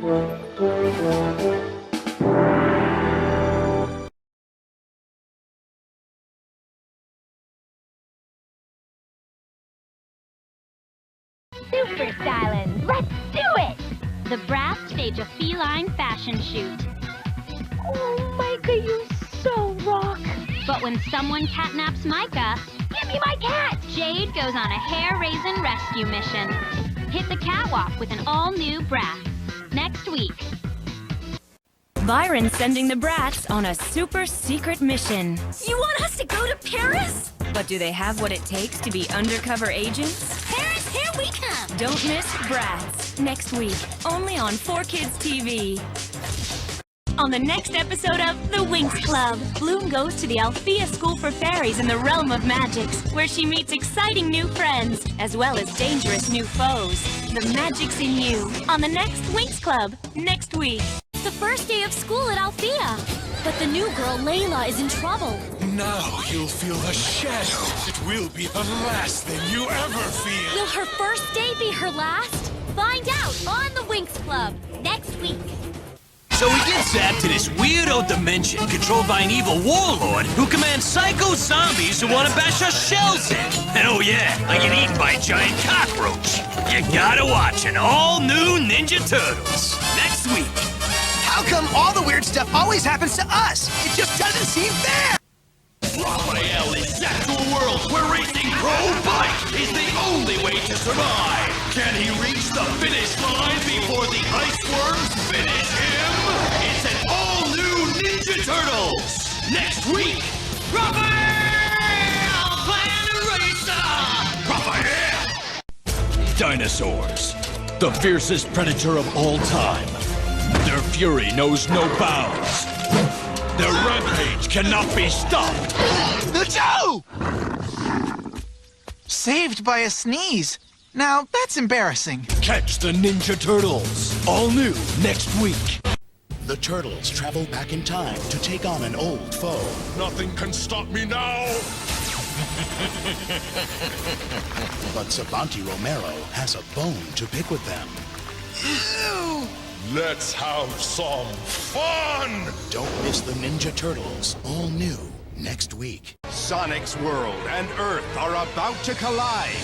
Super Stylin', let's do it! The brass stage a feline fashion shoot. Oh, Micah, you so rock! But when someone catnaps Micah, give me my cat! Jade goes on a hair-raising rescue mission. Hit the catwalk with an all-new brat. Next week. Byron's sending the brats on a super secret mission. You want us to go to Paris? But do they have what it takes to be undercover agents? Paris, here we come! Don't miss Brats, next week, only on 4Kids TV. On the next episode of The Winx Club, Bloom goes to the Althea School for Fairies in the realm of magics, where she meets exciting new friends, as well as dangerous new foes. The magic's in you, on the next Winx Club, next week. The first day of school at Althea. But the new girl, Layla, is in trouble. Now you'll feel the shadow. It will be the last thing you ever feel. Will her first day be her last? Find out on the Winx Club, next week. So we get zapped to this weirdo dimension controlled by an evil warlord who commands psycho zombies who want to bash our shells in. And oh yeah, I get eaten by a giant cockroach. You gotta watch an all-new Ninja Turtles next week. How come all the weird stuff always happens to us? It just doesn't seem fair! Raphael is set to a world where racing pro bike is the only way to survive. Can he reach the finish line before the ice worms finish him? It's an all-new Ninja Turtles next week. Raphael, Planet Racer! Raphael! Dinosaurs, the fiercest predator of all time. Their fury knows no bounds. Their rampage cannot be stopped. Achoo! Saved by a sneeze. Now, that's embarrassing. Catch the Ninja Turtles, all new next week. The Turtles travel back in time to take on an old foe. Nothing can stop me now. But Savanti Romero has a bone to pick with them. Ew! Let's have some fun! Don't miss the Ninja Turtles, all new next week. Sonic's world and Earth are about to collide.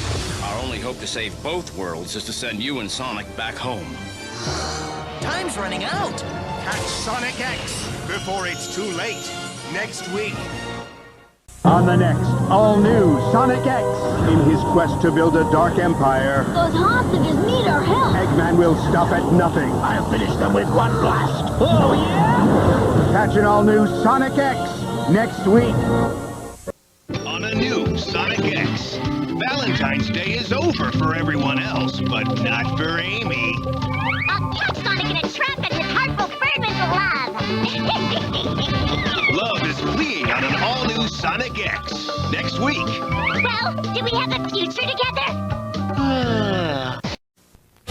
Our only hope to save both worlds is to send you and Sonic back home. Time's running out. Catch Sonic X before it's too late next week. On the next all-new Sonic X, in his quest to build a dark empire, Those hostages need our help! Eggman will stop at nothing. I'll finish them with one blast. Oh, yeah? Catch an all-new Sonic X next week. On a new Sonic X, Valentine's Day is over for everyone else, but not for Amy. I'll catch Sonic in a trap and his heart will burn with love! Love is fleeing on an all-new Sonic X next week. Well, do we have a future together?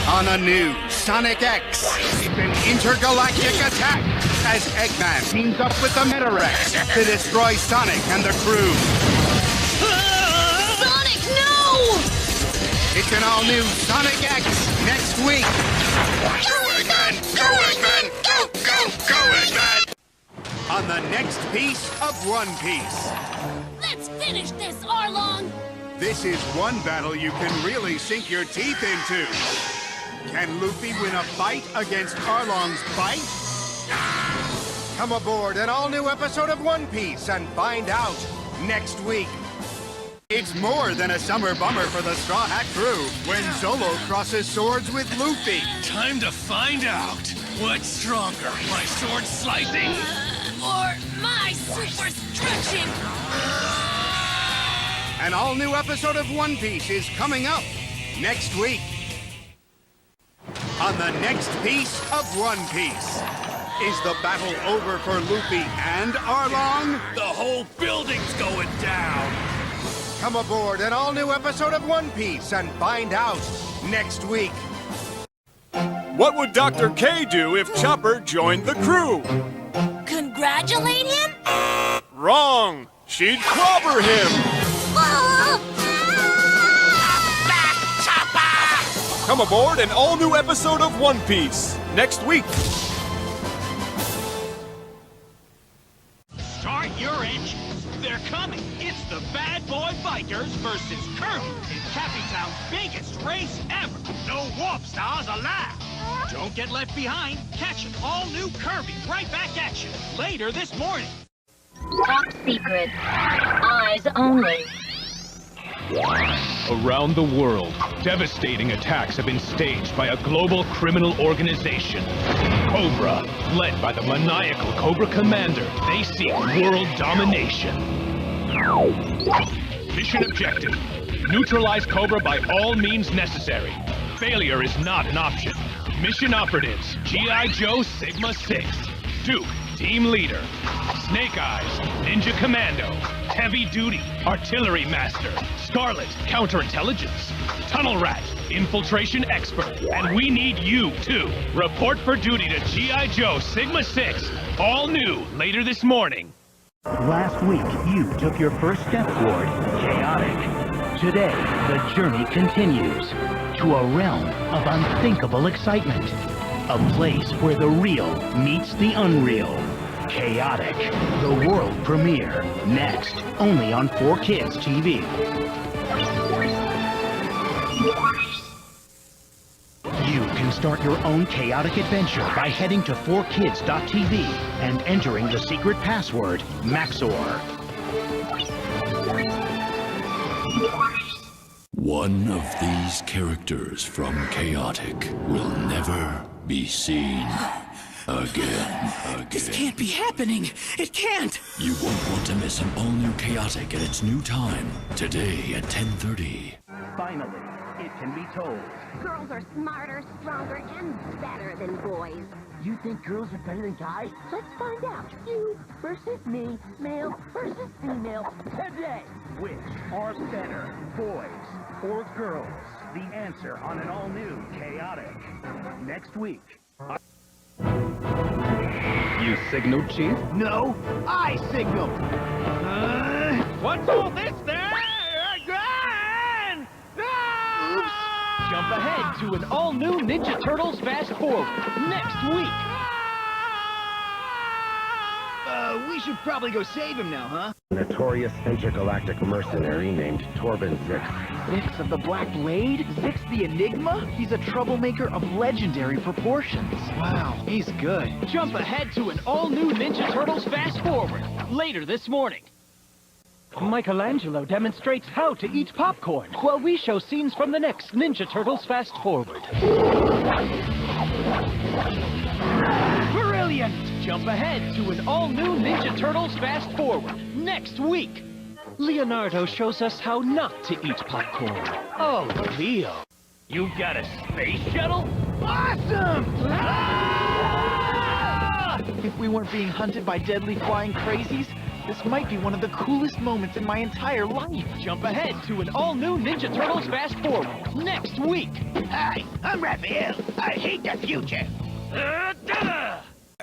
On a new Sonic X, it's an intergalactic attack as Eggman teams up with the Metarex to destroy Sonic and the crew. Sonic, no! It's an all-new Sonic X next week. Go, Eggman! Go, Eggman! Go, go, go, Eggman! On the next piece of One Piece. Let's finish this, Arlong! This is one battle you can really sink your teeth into. Can Luffy win a fight against Arlong's bite? Come aboard an all-new episode of One Piece and find out next week. It's more than a summer bummer for the Straw Hat crew when Zolo crosses swords with Luffy. Time to find out. What's stronger, my sword slicing? Or my super stretching! An all-new episode of One Piece is coming up next week. On the next piece of One Piece, is the battle over for Luffy and Arlong? The whole building's going down. Come aboard an all-new episode of One Piece and find out next week. What would Dr. K do if Chopper joined the crew? Congratulate him? Wrong! She'd clobber him! Come aboard an all-new episode of One Piece next week. Start your engines. They're coming. It's the Bad Boy Bikers versus Kirby in Cappytown's biggest race ever. No warp stars allowed. Don't get left behind. Catch an all-new Kirby right back at you later this morning. Top secret. Eyes only. Around the world, devastating attacks have been staged by a global criminal organization. Cobra, led by the maniacal Cobra Commander, they seek world domination. Mission objective: neutralize Cobra by all means necessary. Failure is not an option. Mission operatives: G.I. Joe Sigma 6, Duke, Team Leader, Snake Eyes, Ninja Commando, Heavy Duty, Artillery Master, Scarlet, Counterintelligence, Tunnel Rat, Infiltration Expert, and we need you, too. Report for duty to G.I. Joe Sigma 6, all new, later this morning. Last week, you took your first step toward chaotic. Today, the journey continues to a realm of unthinkable excitement. A place where the real meets the unreal. Chaotic, the world premiere. Next, only on 4Kids TV. You can start your own chaotic adventure by heading to 4kids.tv and entering the secret password, Maxor. One of these characters from Chaotic will never be seen again. This can't be happening. It can't. You won't want to miss an all-new Chaotic at its new time, today at 10:30. Finally, it can be told. Girls are smarter, stronger, and better than boys. You think girls are better than guys? Let's find out. You versus me, male versus female, today. Which are better, boys or girls? The answer on an all-new Chaotic. Next week. You signaled, Chief? No, I signaled. What's all this there? Oops. Jump ahead to an all-new Ninja Turtles Fast Forward next week. We should probably go save him now, huh? A notorious intergalactic mercenary named Torben Zix. Zix of the Black Blade? Zix the Enigma? He's a troublemaker of legendary proportions. Wow, he's good. Jump ahead to an all-new Ninja Turtles Fast Forward later this morning. Michelangelo demonstrates how to eat popcorn while we show scenes from the next Ninja Turtles Fast Forward. Brilliant! Jump ahead to an all-new Ninja Turtles Fast Forward next week. Leonardo shows us how not to eat popcorn. Oh, Leo. You got a space shuttle? Awesome! If we weren't being hunted by deadly flying crazies, this might be one of the coolest moments in my entire life. Jump ahead to an all-new Ninja Turtles Fast Forward next week. Hi, I'm Raphael. I hate the future.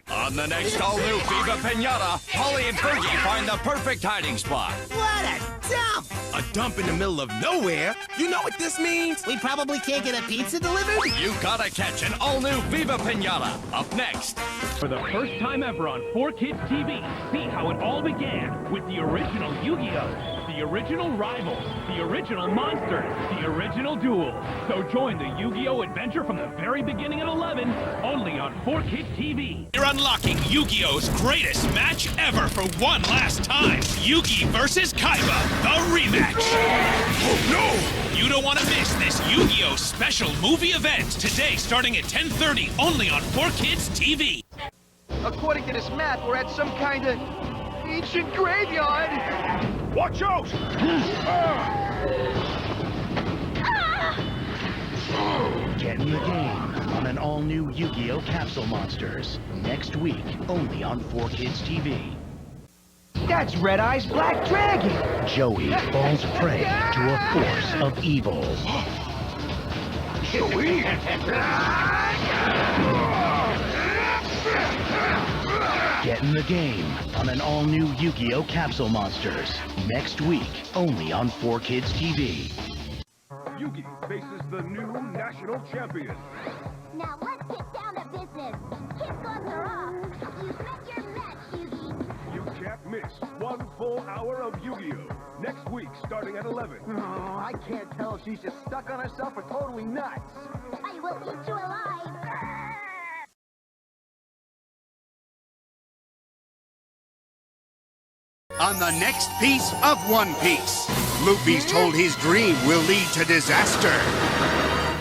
On the next all-new Viva Pinata, Polly and Fergie find the perfect hiding spot. What a dump! A dump in the middle of nowhere? You know what this means? We probably can't get a pizza delivered? You gotta catch an all-new Viva Pinata. Up next. For the first time ever on 4Kids TV, see how it all began with the original Yu-Gi-Oh! The original Rivals, the original Monsters, the original Duel. So join the Yu-Gi-Oh! Adventure from the very beginning at 11, only on 4Kids TV. You're unlocking Yu-Gi-Oh!'s greatest match ever for one last time. Yu-Gi versus Kaiba, the rematch. Oh no! You don't want to miss this Yu-Gi-Oh! Special movie event today starting at 10:30, only on 4Kids TV. According to this map, we're at some kind of ancient graveyard. Watch out! Get in the game on an all-new Yu-Gi-Oh! Capsule Monsters next week, only on 4Kids TV. That's Red Eye's Black Dragon! Joey falls prey to a force of evil. Joey? Get in the game on an all-new Yu-Gi-Oh! Capsule Monsters next week, only on 4Kids TV. Yugi faces the new national champion. Now let's get down to business. Kids gloves are off. You've met your match, Yugi. You can't miss 1 full hour of Yu-Gi-Oh! Next week, starting at 11. Oh, I can't tell if she's just stuck on herself or totally nuts. I will eat you alive. On the next piece of One Piece, Luffy's told his dream will lead to disaster.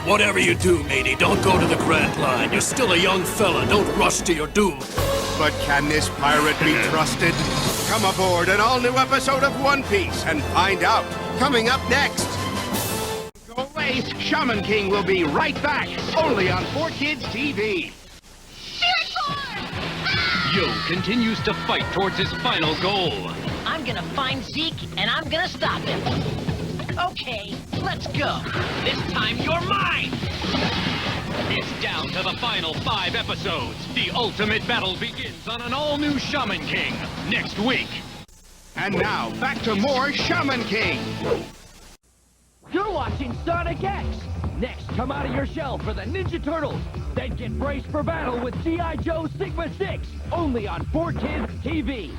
Whatever you do, matey, don't go to the Grand Line. You're still a young fella. Don't rush to your doom. But can this pirate be trusted? Come aboard an all-new episode of One Piece and find out. Coming up next. Go away, Shaman King will be right back, only on 4Kids TV. Yo continues to fight towards his final goal. I'm gonna find Zeke, and I'm gonna stop him. Okay, let's go. This time you're mine! It's down to the final 5 episodes. The ultimate battle begins on an all-new Shaman King next week. And now, back to more Shaman King. You're watching Sonic X! Next, come out of your shell for the Ninja Turtles. Then get braced for battle with G.I. Joe Sigma 6, only on 4Kids TV.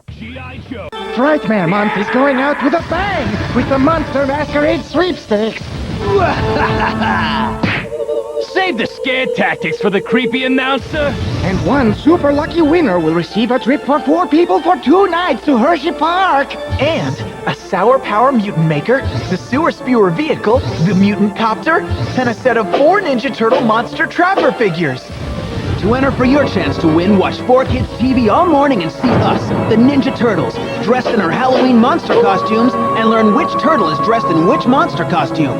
G.I. Joe. Frightmare Month is going out with a bang with the Monster Masquerade Sweepstakes. Save the scared tactics for the creepy announcer. And one super lucky winner will receive a trip for 4 people for 2 nights to Hershey Park. And a Sour Power Mutant Maker, the Sewer Spewer Vehicle, the Mutant Copter, and a set of 4 Ninja Turtle Monster Trapper figures. To enter for your chance to win, watch 4Kids TV all morning and see us, the Ninja Turtles, dressed in our Halloween monster costumes, and learn which turtle is dressed in which monster costume.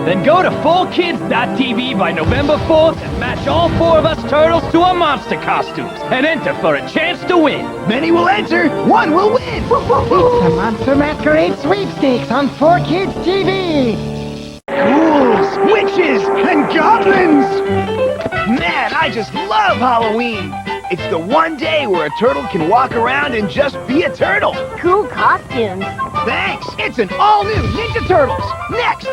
Then go to 4Kids.tv by November 4th and match all 4 of us turtles to our monster costumes and enter for a chance to win. Many will enter, 1 will win. It's the Monster Masquerade Sweepstakes on 4Kids TV. Ghouls, witches, and goblins! Man, I just love Halloween! It's the one day where a turtle can walk around and just be a turtle! Cool costumes. Thanks! It's an all-new Ninja Turtles! Next!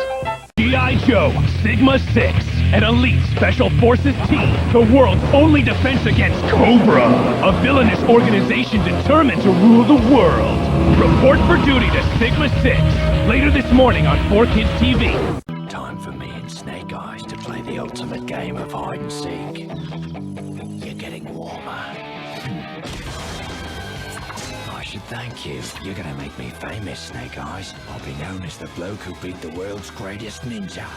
G.I. Joe Sigma 6, an elite special forces team, the world's only defense against Cobra, a villainous organization determined to rule the world. Report for duty to Sigma 6, later this morning on 4Kids TV. Time for me and Snake Eyes to play the ultimate game of hide and seek. You're getting warmer. I should thank you. You're gonna make me famous, Snake Eyes. I'll be known as the bloke who beat the world's greatest ninja.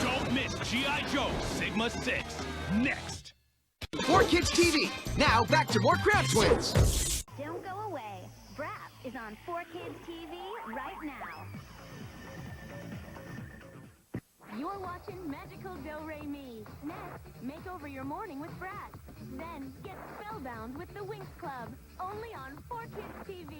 Don't miss G.I. Joe Sigma 6, next. 4Kids TV. Now back to more Crab Twins. Don't go away. Brap is on 4Kids TV right now. You're watching Magical Do-Re-Mi. Next, make over your morning with Brat. Then, get spellbound with the Winx Club. Only on 4Kids TV.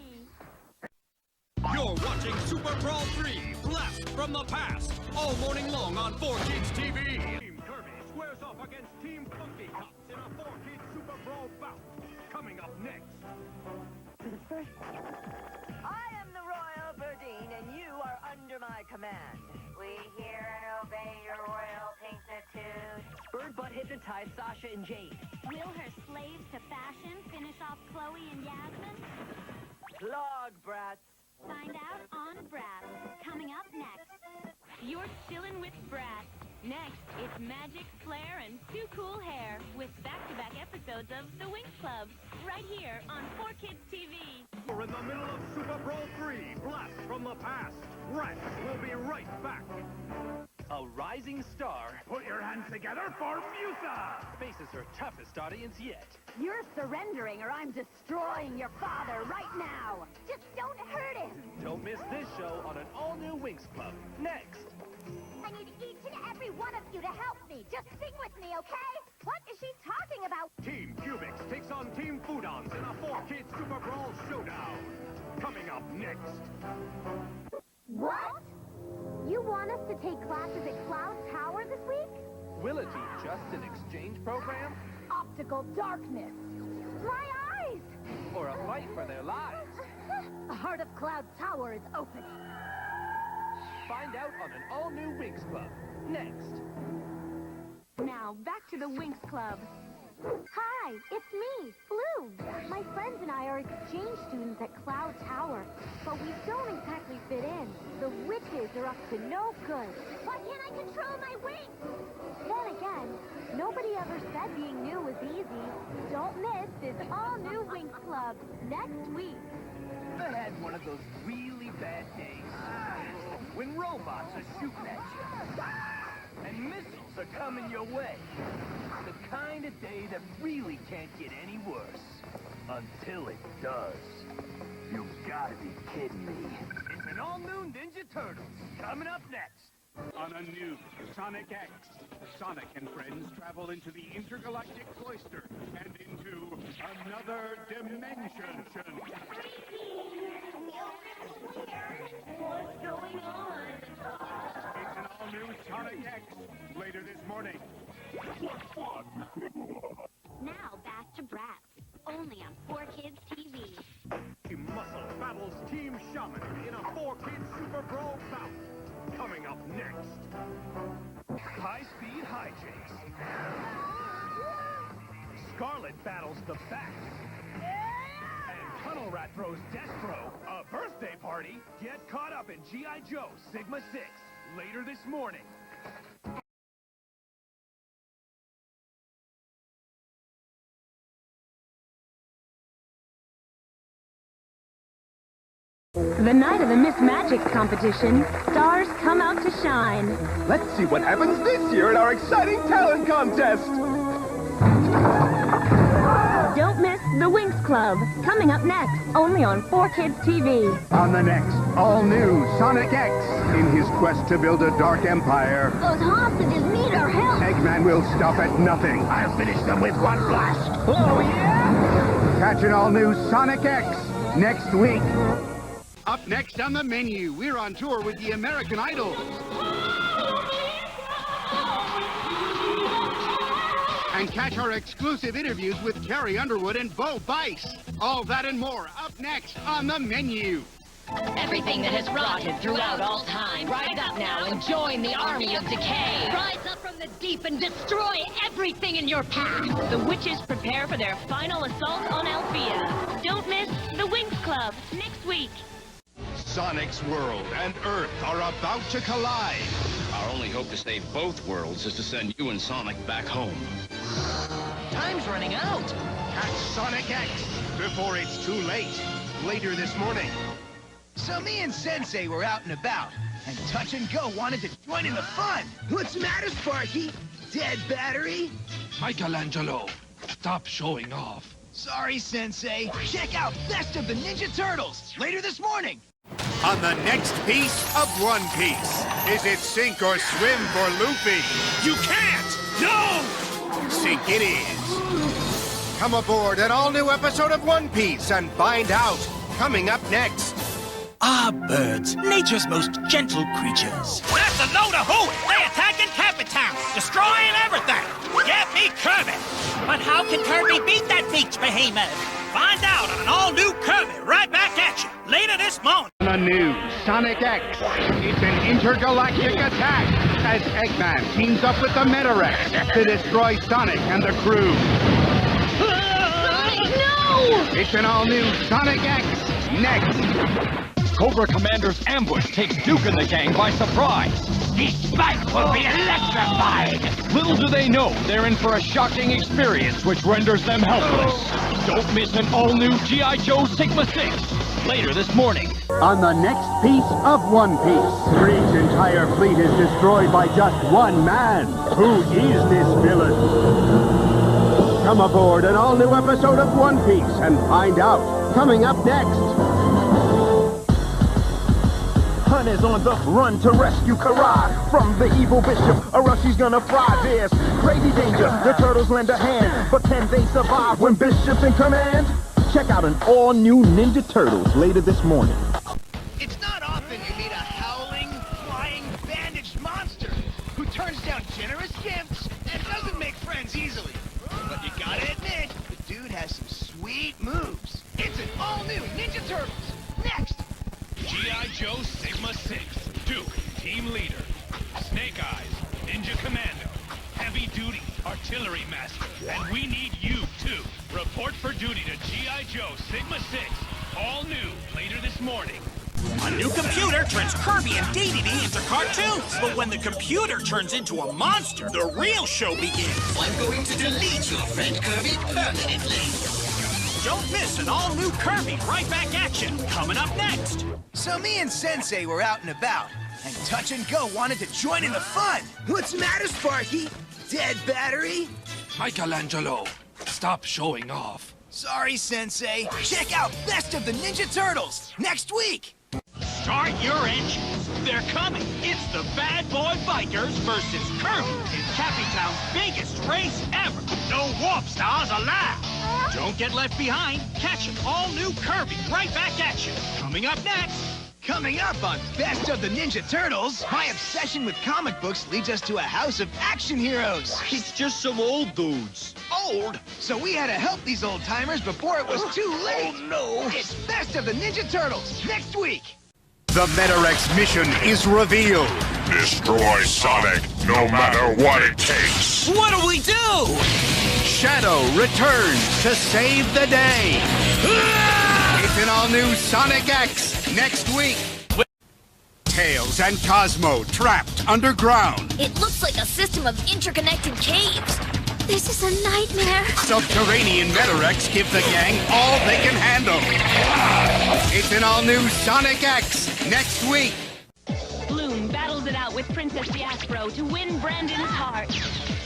You're watching Super Brawl 3, Blast from the Past, all morning long on 4Kids TV. Team Kirby squares off against Team Funky Cops in a 4Kids Super Brawl bout. Coming up next. I am the Royal Birdine, and you are under my command. We hear and obey your royal pinkitude. Bird Butt hypnotized Sasha and Jade. Will her slaves to fashion finish off Chloe and Yasmin? Log brats. Find out on Brat. Coming up next. You're chillin' with Brat. Next, it's magic, flair, and 2 cool hair with back-to-back episodes of The Winx Club. Right here on 4Kids TV. We're in the middle of Super Brawl 3, Blast from the Past. Rex will be right back. A rising star. Put your hands together for Musa. Faces her toughest audience yet. You're surrendering or I'm destroying your father right now. Just don't hurt him. Don't miss this show on an all-new Winx Club. Next. I need each and every one of you to help me. Just sing with me, okay? What is she talking about? Team Cubix takes on Team Foodons in a 4Kids Super Brawl showdown. Coming up next. What? You want us to take classes at Cloud Tower this week? Will it be just an exchange program? Optical darkness. My eyes! Or a fight for their lives? The heart of Cloud Tower is opening. Find out on an all-new Winx Club. Next. Now, back to the Winx Club. Hi, it's me, Bloom. My friends and I are exchange students at Cloud Tower, but we don't exactly fit in. The witches are up to no good. Why can't I control my wings? Then again, nobody ever said being new was easy. Don't miss this all-new Winx Club next week. I had one of those really bad days. When robots are shooting at you. And missiles are coming your way. The kind of day that really can't get any worse. Until it does. You've gotta be kidding me. It's an all-new Ninja Turtles. Coming up next. On a new Sonic X, Sonic and friends travel into the intergalactic cloister and into another dimension. What's going on? It's an all-new Sonic X later this morning. Now back to Bratz, only on 4Kids TV. Muscle battles Team Shaman in a 4Kids Super Brawl bout. Coming up next. High-speed hijinks. Scarlet battles the Bat. And Tunnel Rat throws Destro a birthday party. Get caught up in G.I. Joe Sigma 6 later this morning. The night of the Miss Magic competition, stars come out to shine. Let's see what happens this year at our exciting talent contest. Don't miss the Winx Club, coming up next, only on 4Kids TV. On the next all-new Sonic X, in his quest to build a dark empire, Those hostages need our help. Eggman will stop at nothing. I'll finish them with one blast. Oh, yeah? Catch an all-new Sonic X next week. Up next on the menu, we're on tour with the American Idol. And catch our exclusive interviews with Carrie Underwood and Bo Bice. All that and more up next on the menu. Everything that has rotted throughout all time. Rise up now and join the army of decay. Rise up from the deep and destroy everything in your path. The witches prepare for their final assault on Althea. Don't miss the Winx Club next week. Sonic's world and Earth are about to collide. Our only hope to save both worlds is to send you and Sonic back home. Time's running out. Catch Sonic X before it's too late. Later this morning. So me and Sensei were out and about, and Touch and Go wanted to join in the fun. What's the matter, Sparky? Dead battery? Michelangelo, stop showing off. Sorry, Sensei. Check out Best of the Ninja Turtles later this morning. On the next piece of One Piece, is it sink or swim for Luffy? You can't! No! Sink it is. Come aboard an all-new episode of One Piece and find out. Coming up next. Ah, birds, nature's most gentle creatures. That's a load of hoot! They attacking Capitan, destroying everything! Get me Kirby! But how can Kirby beat that beach behemoth? Find out on an all-new Kirby, right back at you, later this morning. On a new Sonic X, it's an intergalactic attack as Eggman teams up with the Metarex to destroy Sonic and the crew. Sonic, no! It's an all-new Sonic X next. Cobra Commander's ambush takes Duke and the gang by surprise. This fight will be electrified. Little do they know, they're in for a shocking experience which renders them helpless. Don't miss an all-new G.I. Joe Sigma 6, later this morning. On the next piece of One Piece, Screech's entire fleet is destroyed by just one man. Who is this villain? Come aboard an all-new episode of One Piece and find out. Coming up next. Hun is on the run to rescue Karai from the evil bishop. Arushi's gonna fry. There's crazy danger. The turtles lend a hand, but can they survive when Bishop's in command? Check out an all-new Ninja Turtles later this morning. It's not often you meet a howling, flying, bandaged monster who turns down generous gifts and doesn't make friends easily. But you gotta admit, the dude has some sweet moves. It's an all-new Ninja Turtles. Next! G.I. Joe Sigma 6, Duke, Team Team Leader, Snake Eyes, Ninja Commando, Heavy Duty, Artillery Master, and we need you too. Report for duty to G.I. Joe Sigma 6, all new, later this morning. A new computer turns Kirby and DDD into cartoons. But when the computer turns into a monster, the real show begins. I'm going to delete your friend Kirby permanently. Don't miss an all-new Kirby right back at you. Coming up next. So me and Sensei were out and about, and Touch and Go wanted to join in the fun. What's the matter, Sparky? Dead battery? Michelangelo, stop showing off. Sorry, Sensei. Check out Best of the Ninja Turtles next week. Start your engines. They're coming. It's the Bad Boy Bikers versus Kirby in Cappytown's biggest race ever. No warp stars allowed. Don't get left behind. Catch an all-new Kirby right back at you. Coming up next. Coming up on Best of the Ninja Turtles, my obsession with comic books leads us to a house of action heroes. It's just some old dudes. Old? So we had to help these old-timers before it was too late. Oh, no. It's Best of the Ninja Turtles next week. The Metarex mission is revealed. Destroy Sonic, no matter what it takes. What do we do? Shadow returns to save the day. It's an all-new Sonic X next week. Tails and Cosmo trapped underground. It looks like a system of interconnected caves. This is a nightmare. Subterranean Metarex give the gang all they can handle. It's an all-new Sonic X next week. Bloom battles it out with Princess Diaspro to win Brandon's heart.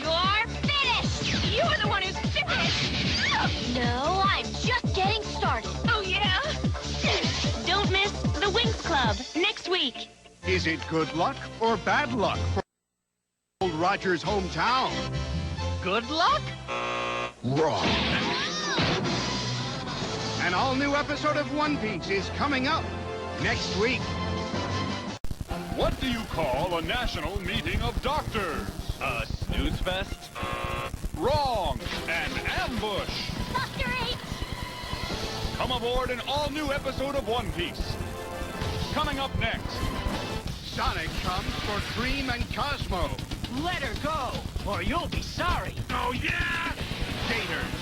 You're finished! You're the one who's finished! No, I'm just getting started. Oh, yeah? Don't miss the Winx Club next week. Is it good luck or bad luck for old Roger's hometown? Good luck? Wrong. An all-new episode of One Piece is coming up next week. What do you call a national meeting of doctors? A snooze fest? Wrong! An ambush! Doctor H! Come aboard an all-new episode of One Piece. Coming up next. Sonic comes for Dream and Cosmo. Let her go, or you'll be sorry. Oh, yeah! Gators,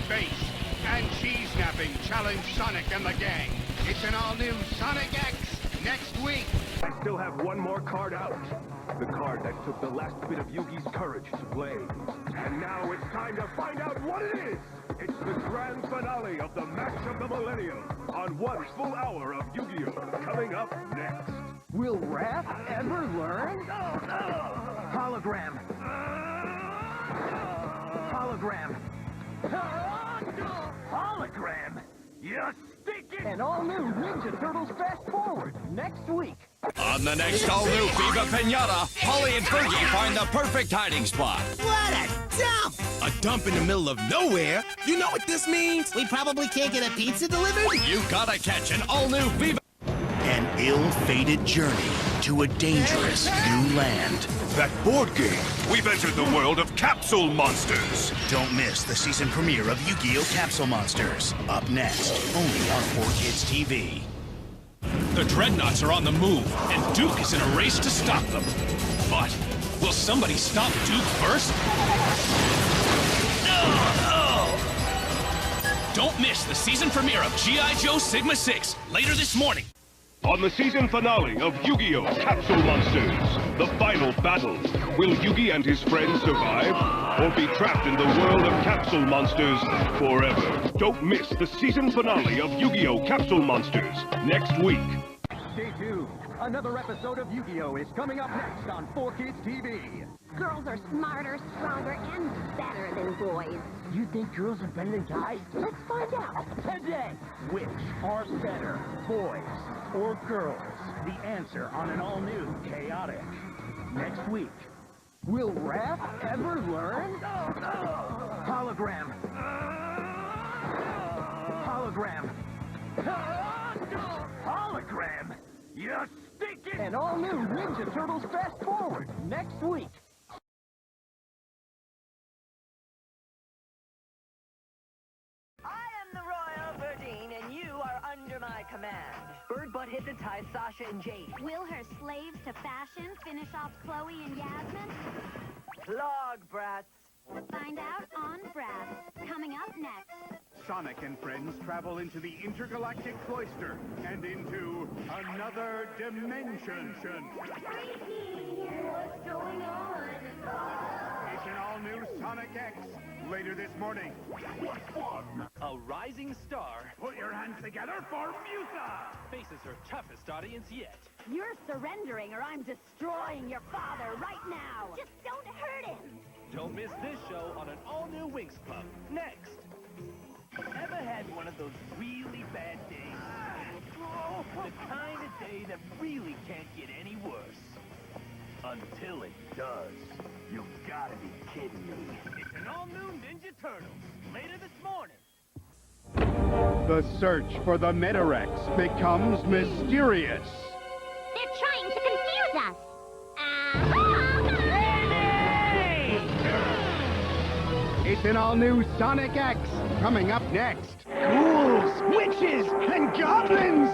space, and cheese napping challenge Sonic and the gang. It's an all-new Sonic X next week. I still have one more card out. The card that took the last bit of Yugi's courage to play. And now it's time to find out what it is. It's the grand finale of the match of the millennium on 1 full hour of Yu-Gi-Oh! Coming up next. Will Raph ever learn? Hologram. Hologram. Hologram. You stick it! An all-new Ninja Turtles Fast Forward next week. On the next all-new Viva Pinata, Polly and Fergie find the perfect hiding spot. What a dump! A dump in the middle of nowhere? You know what this means? We probably can't get a pizza delivered? You gotta catch an all-new Viva... An ill-fated journey to a dangerous new land. That board game. We've entered the world of Capsule Monsters. Don't miss the season premiere of Yu-Gi-Oh! Capsule Monsters. Up next, only on 4Kids TV. The Dreadnoughts are on the move, and Duke is in a race to stop them. But will somebody stop Duke first? Don't miss the season premiere of G.I. Joe Sigma 6 later this morning. On the season finale of Yu-Gi-Oh! Capsule Monsters, the final battle. Will Yugi and his friends survive, or be trapped in the world of Capsule Monsters forever? Don't miss the season finale of Yu-Gi-Oh! Capsule Monsters next week. Stay tuned. Another episode of Yu-Gi-Oh! Is coming up next on 4Kids TV. Girls are smarter, stronger, and better than boys. You think girls are better than guys? Let's find out. Today, which are better, boys or girls? The answer on an all-new Chaotic. Next week. Will Raph ever learn? Hologram. Hologram. Hologram. You stick it! An all-new Ninja Turtles Fast Forward next week. I am the Royal Birdine, and you are under my command. Birdbutt hypnotized Sasha and Jade. Will her slaves to fashion finish off Chloe and Yasmin? Log brats. Find out on Brass. Coming up next. Sonic and friends travel into the intergalactic cloister and into another dimension. What's going on? It's an all-new Sonic X later this morning. A rising star Put your hands together for Musa! faces her toughest audience yet. You're surrendering or I'm destroying your father right now. Just don't hurt him. Don't miss this show on an all-new Winx Club. Next. Ever had one of those really bad days? The kind of day that really can't get any worse. Until it does. You gotta be kidding me. It's an all-new Ninja Turtles. Later this morning. The search for the Metarex becomes mysterious. They're trying to confuse us. It's an all-new Sonic X coming up next. Ghouls, witches, and goblins!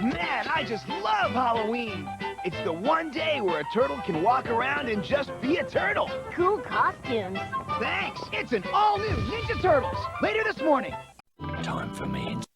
Man, I just love Halloween! It's the one day where a turtle can walk around and just be a turtle. Cool costumes. Thanks! It's an all-new Ninja Turtles! Later this morning. Time for me and